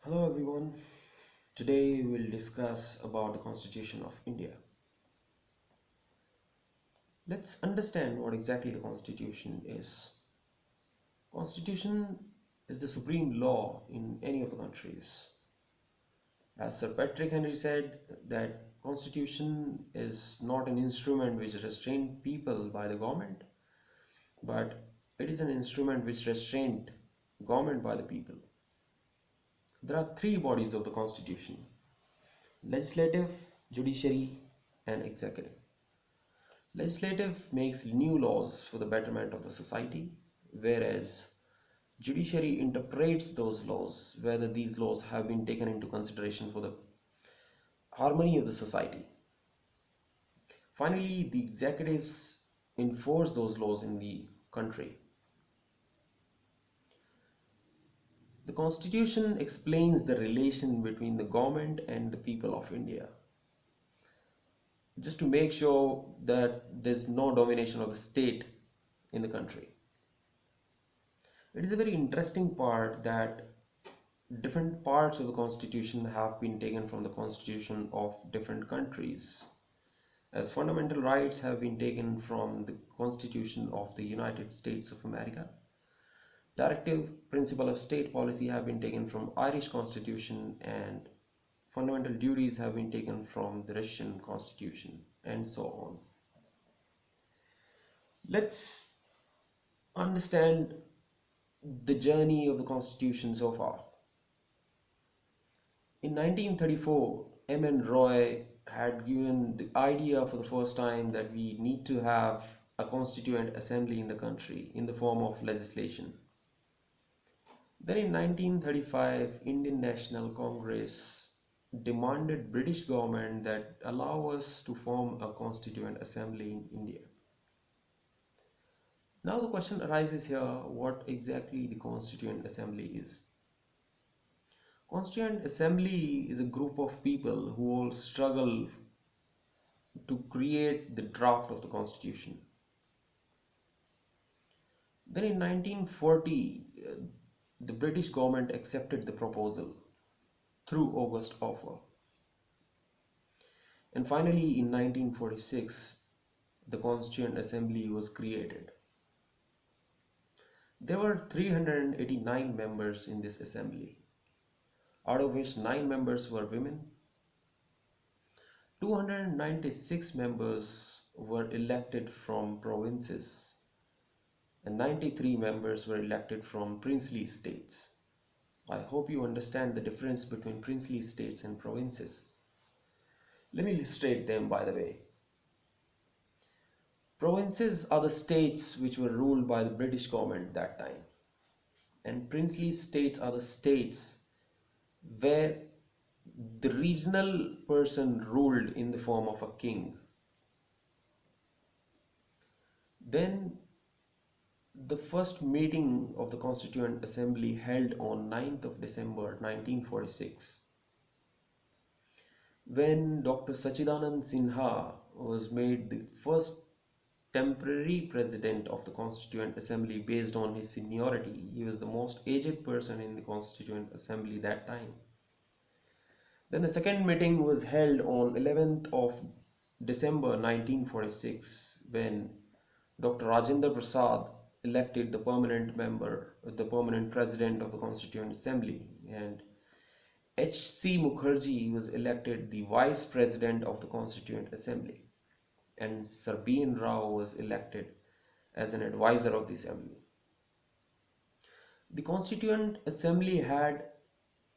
Hello everyone. Today we'll discuss about the Constitution of India. Let's understand what exactly the Constitution is. Constitution is the supreme law in any of the countries. As Sir Patrick Henry said that Constitution is not an instrument which restrains people by the government, but it is an instrument which restrains government by the people. There are three bodies of the Constitution: legislative, judiciary, and executive. Legislative makes new laws for the betterment of the society, whereas judiciary interprets those laws, whether these laws have been taken into consideration for the harmony of the society. Finally, the executives enforce those laws in the country. The Constitution explains the relation between the government and the people of India, just to make sure that there's no domination of the state in the country. It is a very interesting part that different parts of the constitution have been taken from the constitution of different countries, as fundamental rights have been taken from the constitution of the United States of America. Directive principle of state policy have been taken from Irish constitution, and fundamental duties have been taken from the Russian constitution, and so on. Let's understand the journey of the constitution so far. In 1934, M.N. Roy had given the idea for the first time that we need to have a Constituent Assembly in the country in the form of legislation. Then in 1935, Indian National Congress demanded British government that allow us to form a Constituent Assembly in India. Now the question arises here, what exactly the Constituent Assembly is. Constituent Assembly is a group of people who all struggle to create the draft of the Constitution. Then in 1940, the British government accepted the proposal through August offer. And finally in 1946, the Constituent Assembly was created. There were 389 members in this assembly, out of which 9 members were women. 296 members were elected from provinces, and 93 members were elected from princely states. I hope you understand the difference between princely states and provinces. Let me illustrate them, by the way. Provinces are the states which were ruled by the British government that time, and princely states are the states where the regional person ruled in the form of a king. Then the first meeting of the Constituent Assembly held on 9th of December 1946, when Dr. Sachidanand Sinha was made the first temporary president of the Constituent Assembly based on his seniority. He was the most aged person in the Constituent Assembly that time. Then the second meeting was held on 11th of December 1946, when Dr. Rajendra Prasad elected the permanent president of the Constituent Assembly, and H.C. Mukherjee was elected the vice president of the Constituent Assembly, and Sir B.N. Rao was elected as an advisor of the assembly. The Constituent Assembly had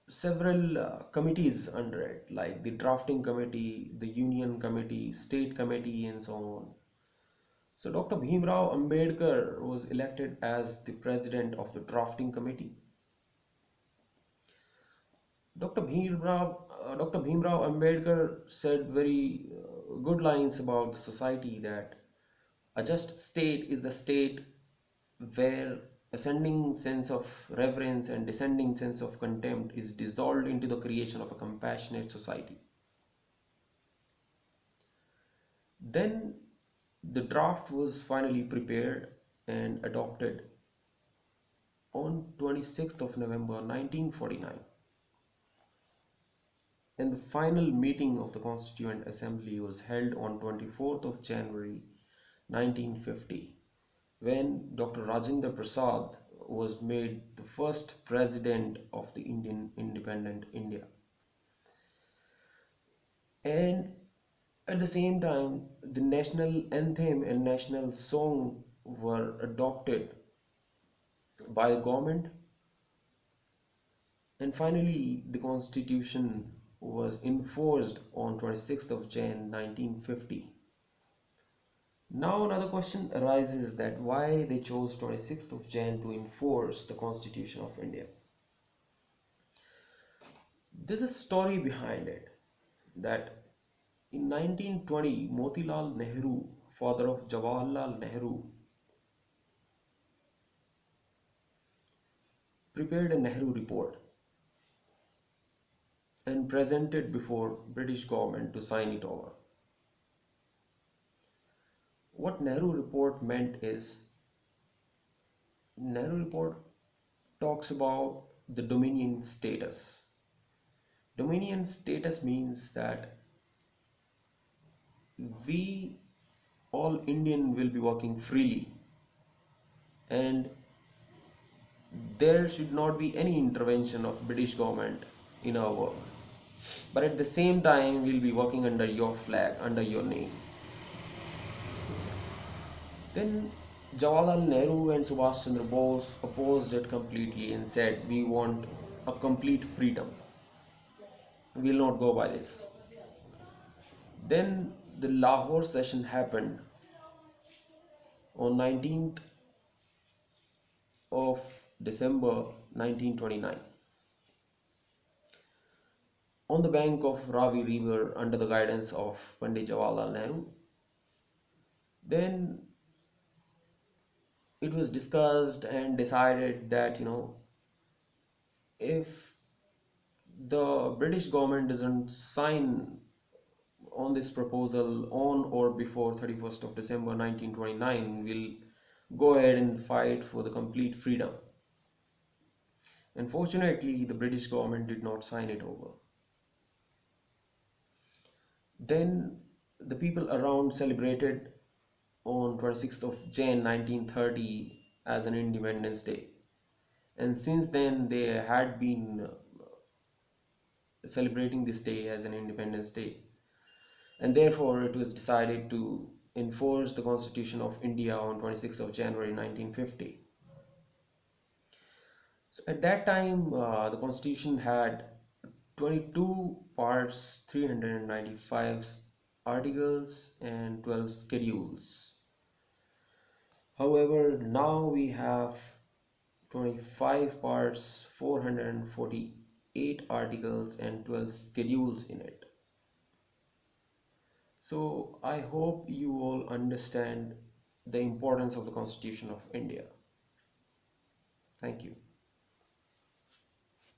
several committees under it, like the drafting committee, the union committee, state committee, and so on. So Dr. Bhimrao Ambedkar was elected as the president of the drafting committee. Dr. Bhimrao Ambedkar said very good lines about the society, that a just state is the state where ascending sense of reverence and descending sense of contempt is dissolved into the creation of a compassionate society. Then the draft was finally prepared and adopted on 26th of November 1949. And the final meeting of the Constituent Assembly was held on 24th of January 1950, when Dr. Rajendra Prasad was made the first president of the Indian independent India. And at the same time, the national anthem and national song were adopted by the government. And finally, the constitution was enforced on 26th of Jan 1950. Now another question arises that why they chose 26th of Jan to enforce the Constitution of India. There's a story behind it that in 1920, Motilal Nehru, father of Jawaharlal Nehru, prepared a Nehru report and presented before British government to sign it over. What Nehru report meant is Nehru report talks about the dominion status. Dominion status means that we all Indian will be working freely and there should not be any intervention of British government in our work. But at the same time, we'll be working under your flag, under your name. Then Jawaharlal Nehru and Subhash Chandra Bose opposed it completely and said, we want a complete freedom. We will not go by this. Then the Lahore session happened on 19th of December 1929 on the bank of Ravi River under the guidance of Pandit Jawaharlal Nehru. Then it was discussed and decided that if the British government doesn't sign on this proposal on or before 31st of December 1929, we'll go ahead and fight for the complete freedom. Unfortunately, the British government did not sign it over. Then the people around celebrated on 26th of Jan 1930 as an Independence Day. And since then they had been celebrating this day as an Independence Day. And therefore it was decided to enforce the Constitution of India on 26th of January 1950. So at that time, the Constitution had 22 parts, 395 articles, and 12 schedules. However, now we have 25 parts, 448 articles, and 12 schedules in it. So I hope you all understand the importance of the Constitution of India. Thank you.